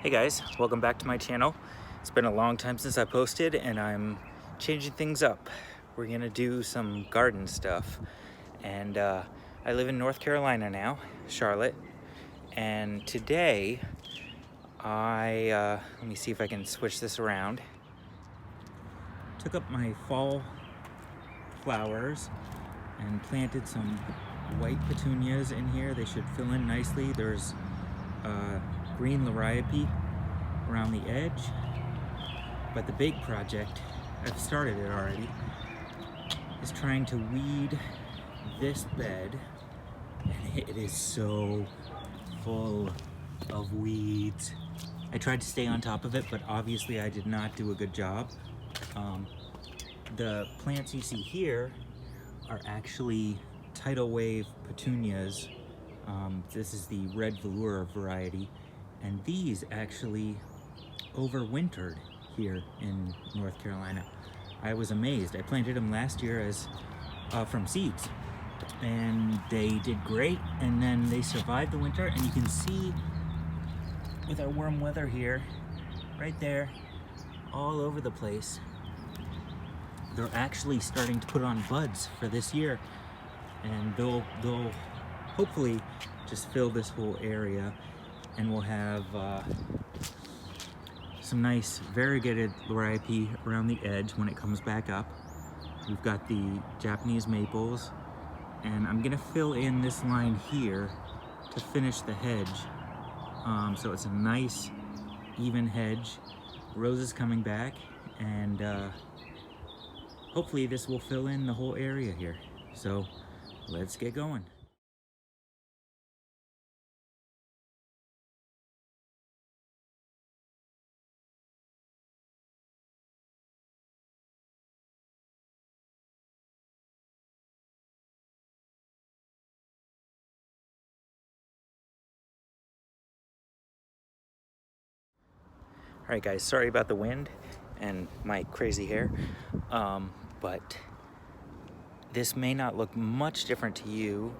Hey guys, welcome back to my channel. It's been a long time since I posted and I'm changing things up. We're gonna do some garden stuff. And I live in North Carolina now, Charlotte. And today, let me see if I can switch this around. Took up my fall flowers and planted some white petunias in here. They should fill in nicely. There's green liriope around the edge, but the big project, I've started it already, is trying to weed this bed, and it is so full of weeds. I tried to stay on top of it, but obviously I did not do a good job. The plants you see here are actually tidal wave petunias. This is the red velour variety, and these actually overwintered here in North Carolina. I was amazed. I planted them last year as from seeds, and they did great, and then they survived the winter. And you can see with our warm weather here, right there, all over the place, they're actually starting to put on buds for this year, and they'll hopefully just fill this whole area, and we'll have some nice variegated liriope around the edge when it comes back up. We've got the Japanese maples, and I'm gonna fill in this line here to finish the hedge. So it's a nice even hedge. Roses coming back, and hopefully this will fill in the whole area here. So let's get going. All right guys, sorry about the wind and my crazy hair, but this may not look much different to you,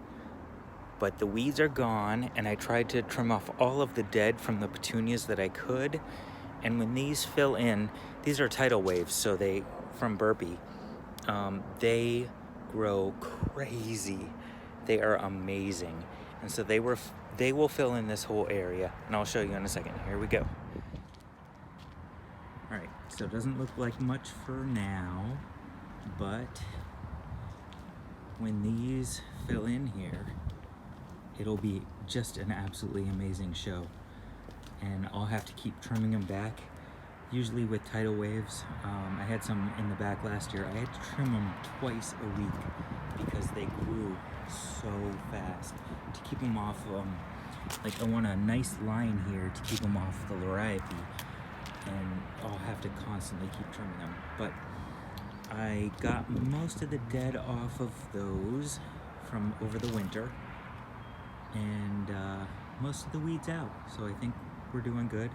but the weeds are gone, and I tried to trim off all of the dead from the petunias that I could. And when these fill in, these are tidal waves, so from Burpee, they grow crazy. They are amazing. And so they will fill in this whole area, and I'll show you in a second. Here we go. All right, so it doesn't look like much for now, but when these fill in here, it'll be just an absolutely amazing show. And I'll have to keep trimming them back. Usually with tidal waves, I had some in the back last year. I had to trim them twice a week because they grew so fast. To keep them off, like I want a nice line here to keep them off the liriope, and I'll have to constantly keep trimming them. But I got most of the dead off of those from over the winter, and most of the weeds out. So I think we're doing good.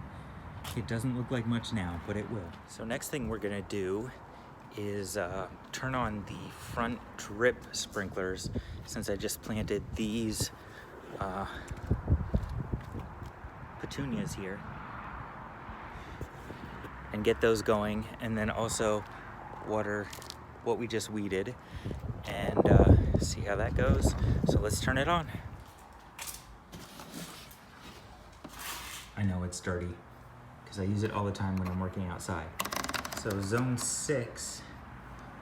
It doesn't look like much now, but it will. So next thing we're gonna do is turn on the front drip sprinklers, since I just planted these petunias here, and get those going, and then also water what we just weeded, and see how that goes. So let's turn it on. I know it's dirty because I use it all the time when I'm working outside. So zone 6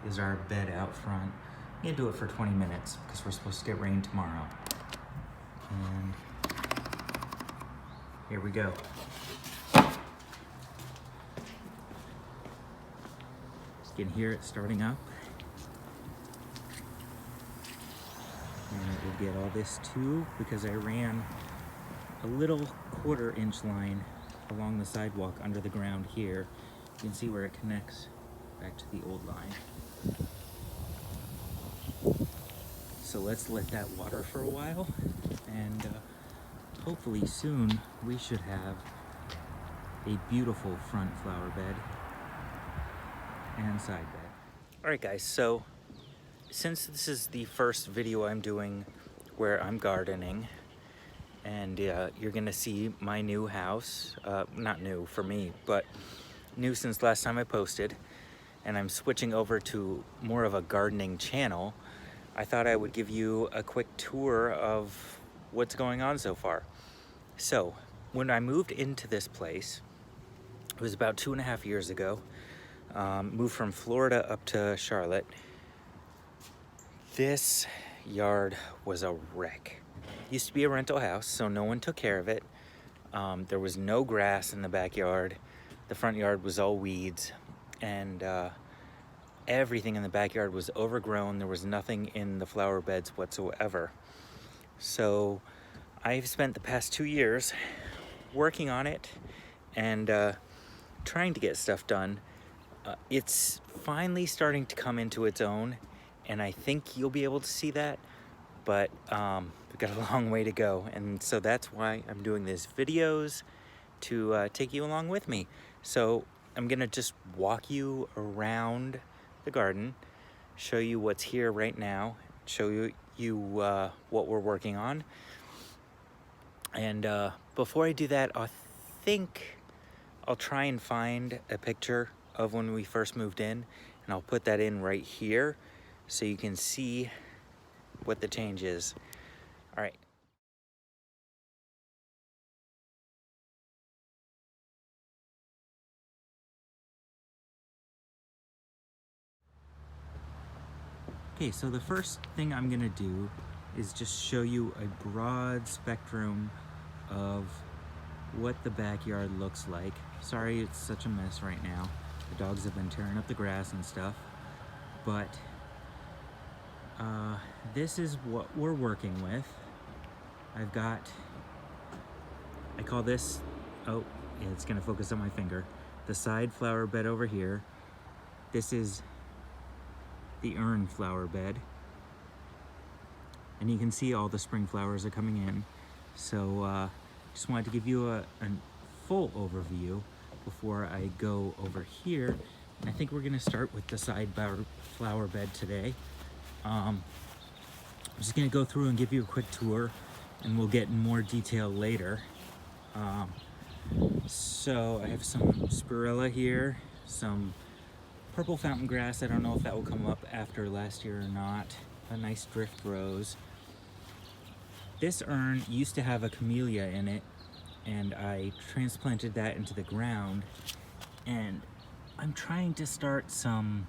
is our bed out front. I'm gonna do it for 20 minutes because we're supposed to get rain tomorrow. And here we go. You can hear it starting up. And it will get all this too, because I ran a little 1/4 inch line along the sidewalk under the ground here. You can see where it connects back to the old line. So let's let that water for a while, and hopefully soon we should have a beautiful front flower bed and side bed. All right guys, so since this is the first video I'm doing where I'm gardening, and you're gonna see my new house. Not new for me, but new since last time I posted, and I'm switching over to more of a gardening channel. I thought I would give you a quick tour of what's going on so far. So, when I moved into this place, it was about 2.5 years ago. Moved from Florida up to Charlotte. This yard was a wreck. Used to be a rental house, so no one took care of it. There was no grass in the backyard. The front yard was all weeds, and everything in the backyard was overgrown. There was nothing in the flower beds whatsoever. So I've spent the past 2 years working on it and trying to get stuff done. It's finally starting to come into its own, and I think you'll be able to see that, but we've got a long way to go, and so that's why I'm doing these videos, to take you along with me. So I'm gonna just walk you around the garden, show you what's here right now, show you what we're working on, and before I do that, I think I'll try and find a picture of when we first moved in, and I'll put that in right here so you can see what the change is. All right. Okay, so the first thing I'm gonna do is just show you a broad spectrum of what the backyard looks like. Sorry it's such a mess right now. The dogs have been tearing up the grass and stuff, but this is what we're working with. I call this, oh, yeah, it's gonna focus on my finger, the side flower bed over here. This is the urn flower bed, and you can see all the spring flowers are coming in. So just wanted to give you a full overview before I go over here. And I think we're gonna start with the side flower bed today. I'm just gonna go through and give you a quick tour, and we'll get in more detail later. So I have some spirilla here, some purple fountain grass. I don't know if that will come up after last year or not. A nice drift rose. This urn used to have a camellia in it, and I transplanted that into the ground, and I'm trying to start some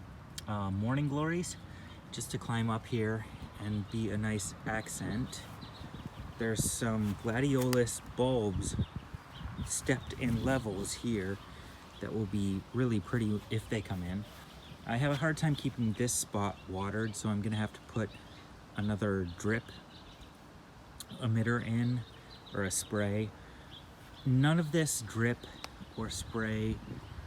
morning glories just to climb up here and be a nice accent. There's some gladiolus bulbs stepped in levels here that will be really pretty if they come in. I have a hard time keeping this spot watered, so I'm gonna have to put another drip emitter in, or a spray. None of this drip or spray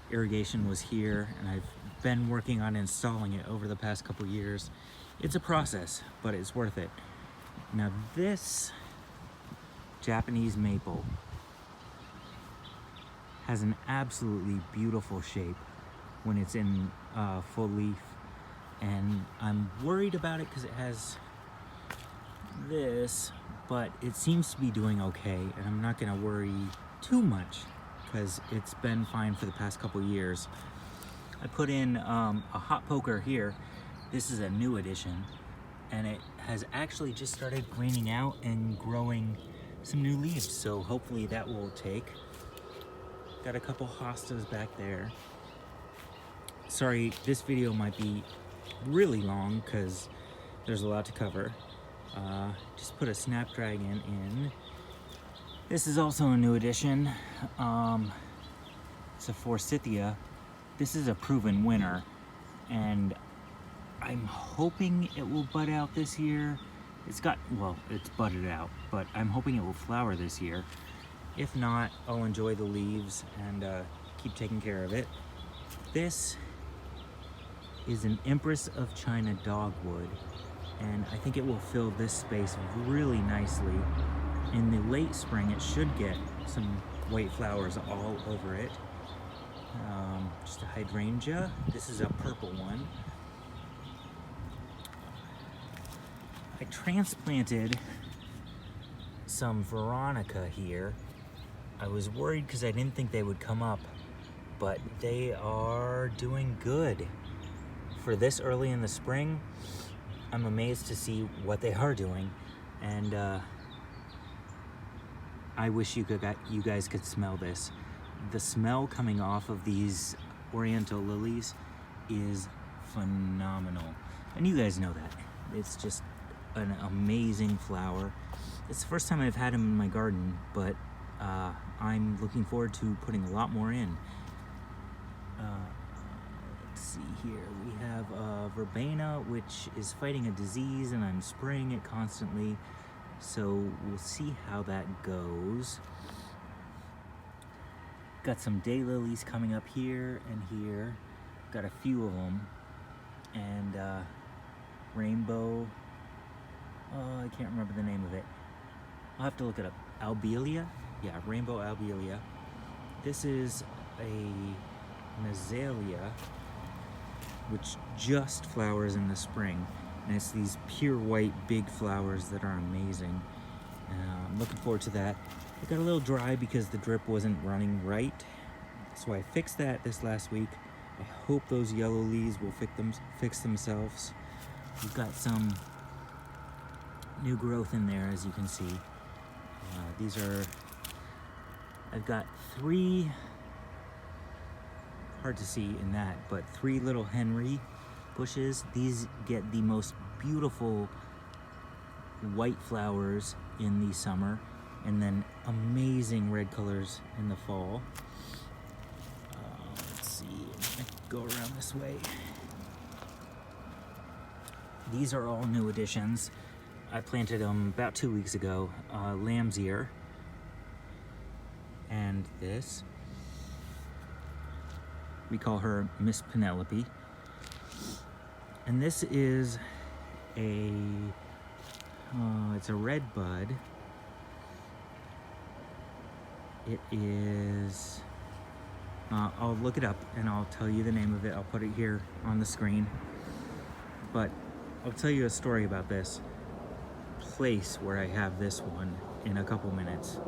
irrigation was here, and I've been working on installing it over the past couple years. It's a process, but it's worth it. Now this Japanese maple has an absolutely beautiful shape when it's in full leaf, and I'm worried about it because it has this, but it seems to be doing okay, and I'm not gonna worry too much because it's been fine for the past couple years. I put in a hot poker here. This is a new addition, and it has actually just started greening out and growing some new leaves, so hopefully that will take. Got a couple hostas back there. Sorry, this video might be really long because there's a lot to cover. Just put a snapdragon in. This is also a new addition. It's a Forsythia. This is a proven winner, and I'm hoping it will bud out this year. It's budded out, but I'm hoping it will flower this year. If not, I'll enjoy the leaves and keep taking care of it. This is an Empress of China dogwood, and I think it will fill this space really nicely. In the late spring, it should get some white flowers all over it. Just a hydrangea. This is a purple one. I transplanted some Veronica here. I was worried because I didn't think they would come up, but they are doing good. For this early in the spring, I'm amazed to see what they are doing, and I wish you guys could smell this. The smell coming off of these Oriental Lilies is phenomenal, and you guys know that. It's just an amazing flower. It's the first time I've had them in my garden, but I'm looking forward to putting a lot more in. Let's see here. We have Verbena, which is fighting a disease, and I'm spraying it constantly. So we'll see how that goes. Got some daylilies coming up here and here. Got a few of them. And rainbow. Oh, I can't remember the name of it. I'll have to look it up. Albelia? Yeah, rainbow albelia. This is an azalea, which just flowers in the spring. And it's these pure white big flowers that are amazing. I'm looking forward to that. It got a little dry because the drip wasn't running right. So I fixed that this last week. I hope those yellow leaves will fix themselves. We've got some new growth in there, as you can see. These are, I've got 3, hard to see in that, but 3 little Henry bushes. These get the most beautiful white flowers in the summer, and then amazing red colors in the fall. Let's see, I'm gonna go around this way. These are all new additions. I planted them about 2 weeks ago. Lamb's ear, and this. We call her Miss Penelope. And this is it's a red bud. It is, I'll look it up and I'll tell you the name of it. I'll put it here on the screen. But I'll tell you a story about this place where I have this one in a couple minutes.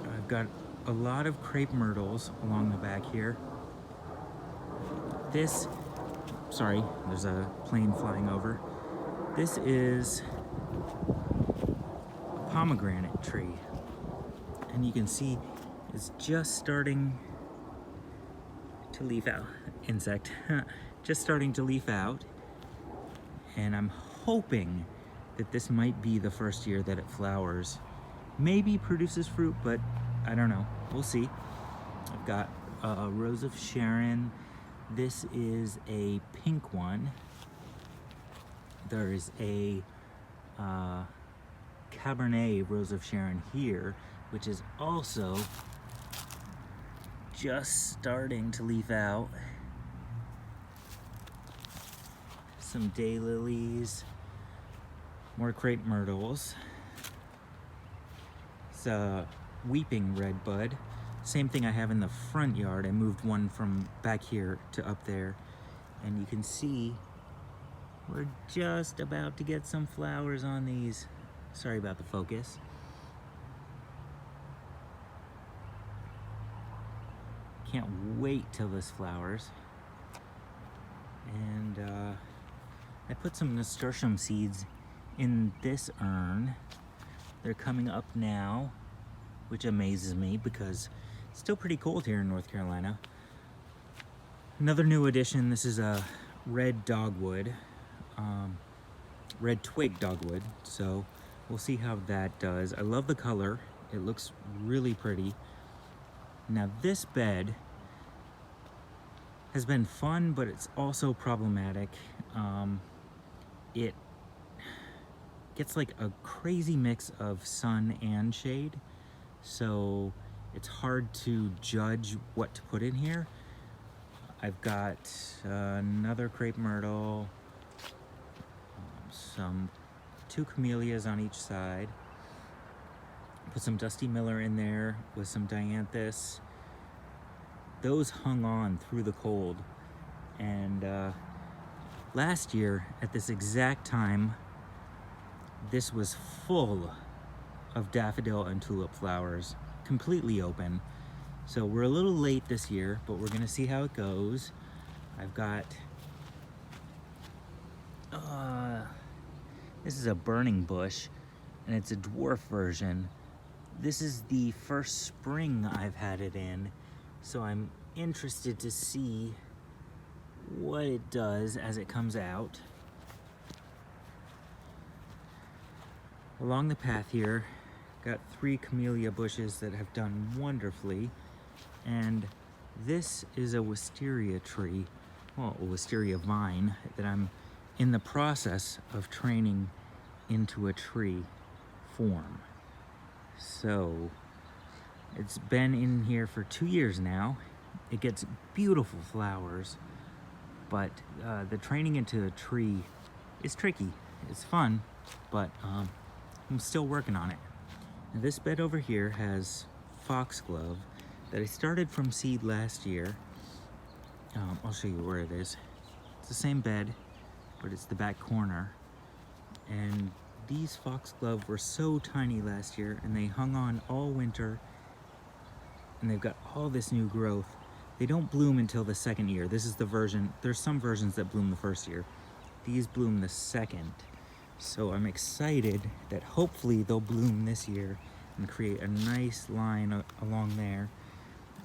I've got a lot of crepe myrtles along the back here. This, sorry, there's a plane flying over. This is a pomegranate tree. And you can see it's just starting to leaf out. Insect. Just starting to leaf out. And I'm hoping that this might be the first year that it flowers. Maybe produces fruit, but I don't know. We'll see. I've got a Rose of Sharon. This is a pink one. There is a Cabernet Rose of Sharon here, which is also just starting to leaf out. Some daylilies, more crepe myrtles. It's a weeping red bud. Same thing I have in the front yard. I moved one from back here to up there, and you can see we're just about to get some flowers on these. Sorry about the focus. Can't wait till this flowers. And I put some nasturtium seeds in this urn. They're coming up now, which amazes me because it's still pretty cold here in North Carolina. Another new addition, this is a red dogwood, red twig dogwood, so we'll see how that does. I love the color, it looks really pretty. Now this bed has been fun, but it's also problematic. It gets like a crazy mix of sun and shade, so it's hard to judge what to put in here. I've got another crepe myrtle, some 2 camellias on each side. Put some Dusty Miller in there with some dianthus. Those hung on through the cold. And last year, at this exact time, this was full of daffodil and tulip flowers completely open. So we're a little late this year, but we're gonna see how it goes. I've got, this is a burning bush, and it's a dwarf version. This is the first spring I've had it in, so I'm interested to see what it does as it comes out. Along the path here, got 3 camellia bushes that have done wonderfully, and this is a wisteria tree, well, a wisteria vine that I'm in the process of training into a tree form. So it's been in here for 2 years now. It gets beautiful flowers, but the training into a tree is tricky. It's fun, but I'm still working on it. Now, this bed over here has foxglove that I started from seed last year. I'll show you where it is. It's the same bed, but it's the back corner. And these foxglove were so tiny last year, and they hung on all winter, and they've got all this new growth. They don't bloom until the second year. This is the version, there's some versions that bloom the first year. These bloom the second. So I'm excited that hopefully they'll bloom this year and create a nice line along there.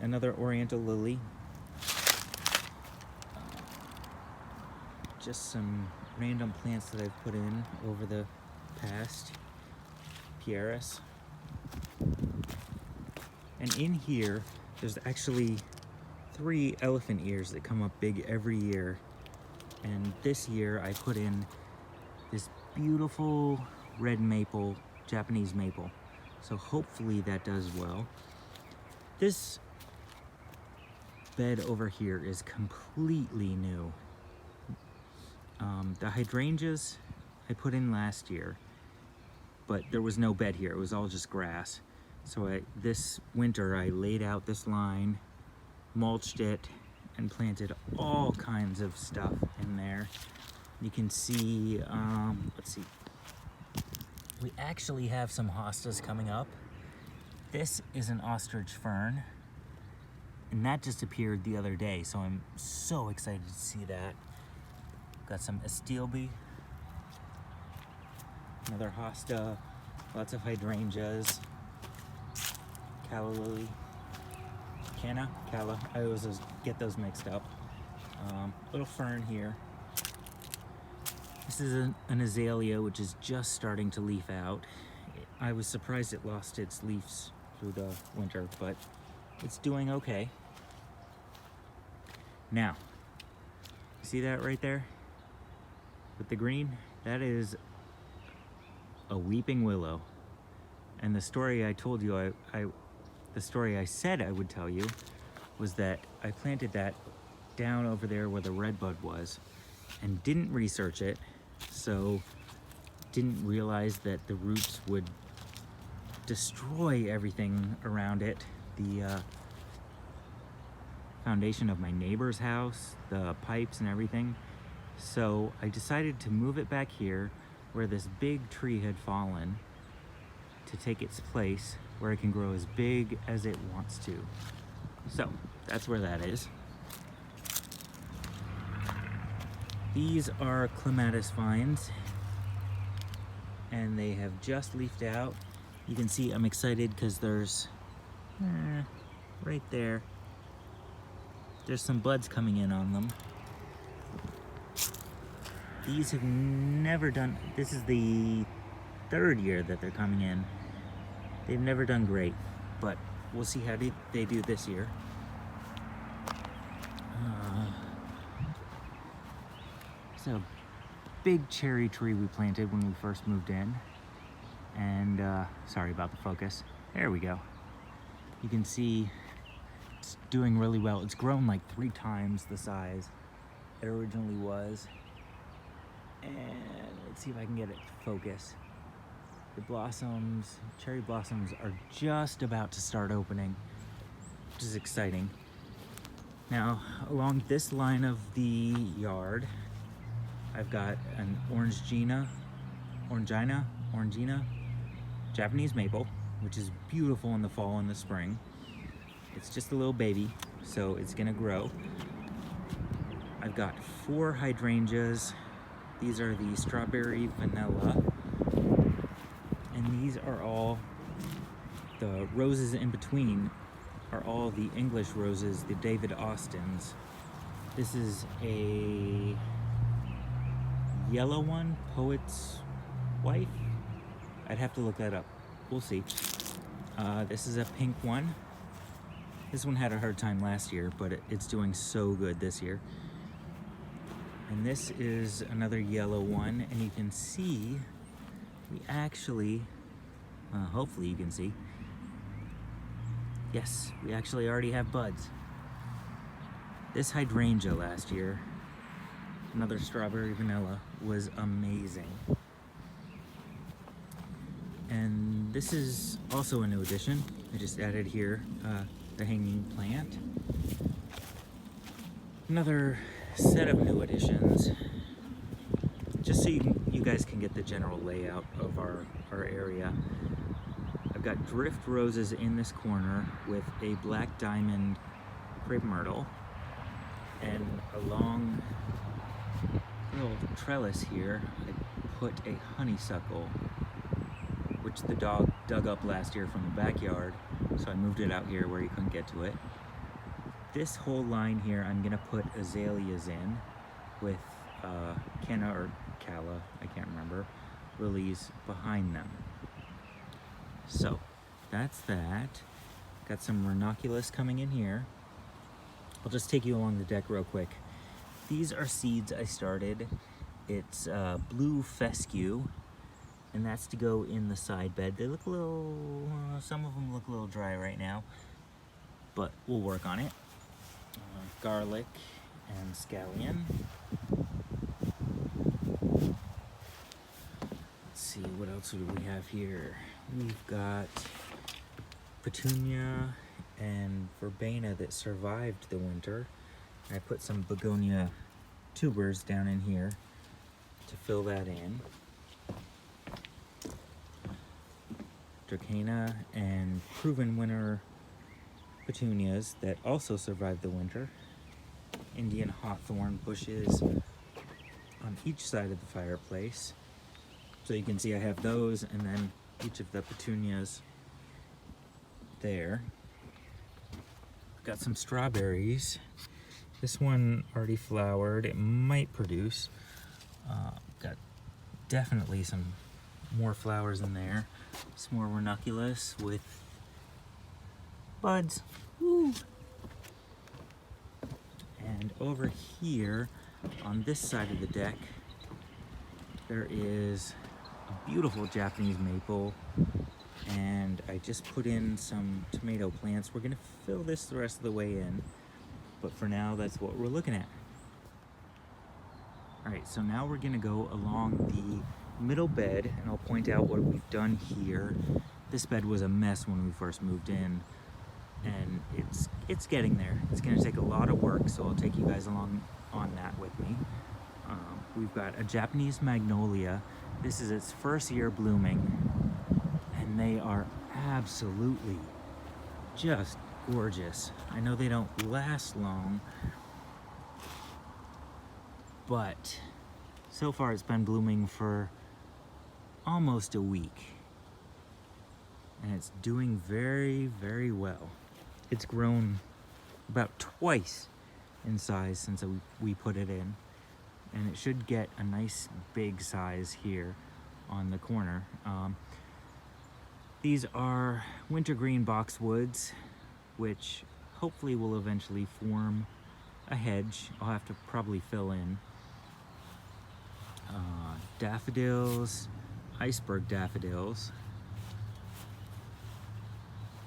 Another Oriental Lily. Just some random plants that I've put in over the past. Pieris. And in here, there's actually 3 elephant ears that come up big every year. And this year I put in this beautiful red maple, Japanese maple. So hopefully that does well. This bed over here is completely new. The hydrangeas I put in last year, but there was no bed here. It was all just grass. So this winter I laid out this line, mulched it, and planted all kinds of stuff in there. You can see, let's see. We actually have some hostas coming up. This is an Ostrich Fern, and that just appeared the other day, so I'm so excited to see that. Got some Astilbe, another hosta, lots of hydrangeas, calla lily, calla, I always get those mixed up. Little fern here. This is an azalea, which is just starting to leaf out. I was surprised it lost its leaves through the winter, but it's doing okay. Now, see that right there with the green? That is a weeping willow. And the story I told you, the story I said I would tell you was that I planted that down over there where the redbud was and didn't research it, so didn't realize that the roots would destroy everything around it. The foundation of my neighbor's house, the pipes and everything. So I decided to move it back here where this big tree had fallen to take its place where it can grow as big as it wants to. So that's where that is. These are clematis vines, and they have just leafed out. You can see I'm excited because there's, right there, there's some buds coming in on them. These have never done, this is the 3rd year that they're coming in. They've never done great, but we'll see how they do this year. It's a big cherry tree we planted when we first moved in. And sorry about the focus. There we go. You can see it's doing really well. It's grown like 3 times the size it originally was. And let's see if I can get it to focus. The blossoms, cherry blossoms, are just about to start opening, which is exciting. Now, along this line of the yard, I've got an Orangina, Japanese maple, which is beautiful in the fall and the spring. It's just a little baby, so it's gonna grow. I've got 4 hydrangeas. These are the strawberry vanilla. And these are all, the roses in between are all the English roses, the David Austins. This is a yellow one, Poet's Wife. I'd have to look that up. We'll see. This is a pink one. This one had a hard time last year, but it's doing so good this year. And this is another yellow one, and you can see we actually, hopefully you can see, yes, we actually already have buds. This hydrangea last year, another strawberry vanilla, was amazing. And this is also a new addition. I just added here the hanging plant. Another set of new additions, just so you guys can get the general layout of our area. I've got drift roses in this corner with a black diamond crepe myrtle, and along little trellis here I put a honeysuckle, which the dog dug up last year from the backyard, so I moved it out here where he couldn't get to it. This whole line here I'm gonna put azaleas in with canna or calla, I can't remember, lilies behind them. So that's that. Got some ranunculus coming in here. I'll just take you along the deck real quick. These are seeds I started. It's blue fescue, and that's to go in the side bed. They look a little, some of them look a little dry right now, but we'll work on it. Garlic and scallion. Let's see, what else do we have here? We've got Petunia and Verbena that survived the winter. I put some begonia tubers down in here to fill that in. Dracaena and proven winter petunias that also survived the winter. Indian hawthorn bushes on each side of the fireplace. So you can see I have those, and then each of the petunias there. Got some strawberries. This one already flowered. It might produce. Got definitely some more flowers in there. Some more ranunculus with buds. Woo. And over here on this side of the deck, there is a beautiful Japanese maple, and I just put in some tomato plants. We're gonna fill this the rest of the way in, but for now that's what we're looking at. All right, so now we're gonna go along the middle bed, and I'll point out what we've done here. This bed was a mess when we first moved in, and it's getting there. It's gonna take a lot of work, so I'll take you guys along on that with me. We've got a Japanese magnolia. This is its first year blooming, and they are absolutely just gorgeous. I know they don't last long, but so far it's been blooming for almost a week, and it's doing very, very well. It's grown about twice in size since we put it in, and it should get a nice big size here on the corner. These are wintergreen boxwoods, which hopefully will eventually form a hedge. I'll have to probably fill in. Daffodils, iceberg daffodils.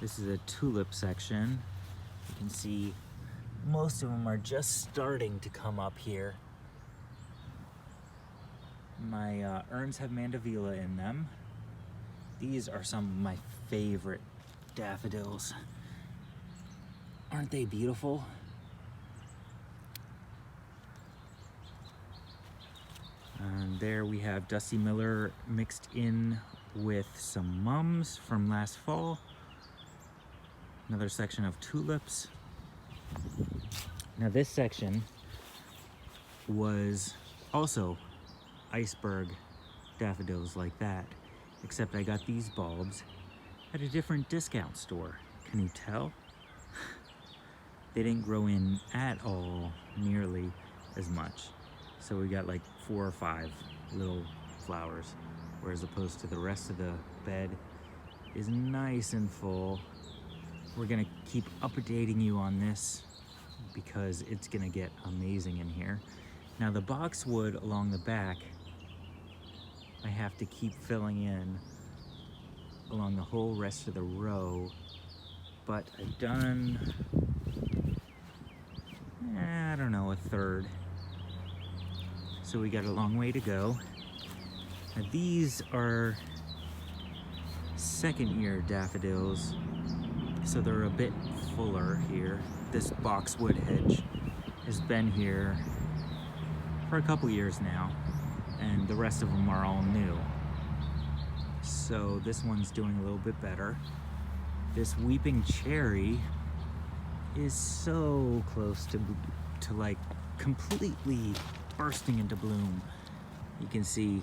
This is a tulip section. You can see most of them are just starting to come up here. My urns have mandevilla in them. These are some of my favorite daffodils. Aren't they beautiful? And there we have Dusty Miller mixed in with some mums from last fall. Another section of tulips. Now this section was also iceberg daffodils like that, except I got these bulbs at a different discount store. Can you tell? They didn't grow in at all nearly as much. So we got like 4 or 5 little flowers, whereas opposed to the rest of the bed is nice and full. We're gonna keep updating you on this because it's gonna get amazing in here. Now the boxwood along the back, I have to keep filling in along the whole rest of the row, but I've done, I don't know, a third. So we got a long way to go. Now these are second year daffodils, so they're a bit fuller here. This boxwood hedge has been here for a couple years now, and the rest of them are all new. So this one's doing a little bit better. This weeping cherry is so close to like completely bursting into bloom. You can see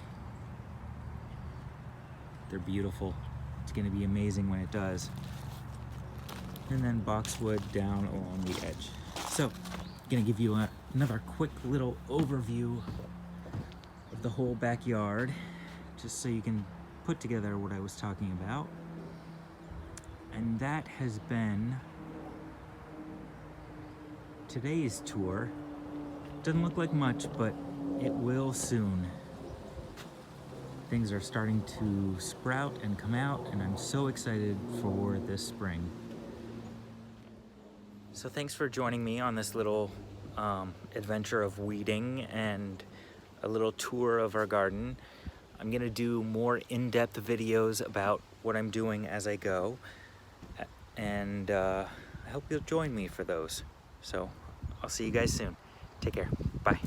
they're beautiful. It's gonna be amazing when it does. And then boxwood down along the edge. So, I'm gonna give you another quick little overview of the whole backyard, just so you can put together what I was talking about. And that has been today's tour. Doesn't look like much, but it will soon. Things are starting to sprout and come out, and I'm so excited for this spring. So thanks for joining me on this little adventure of weeding and a little tour of our garden. I'm gonna do more in-depth videos about what I'm doing as I go, and I hope you'll join me for those. So I'll see you guys soon. Take care. Bye.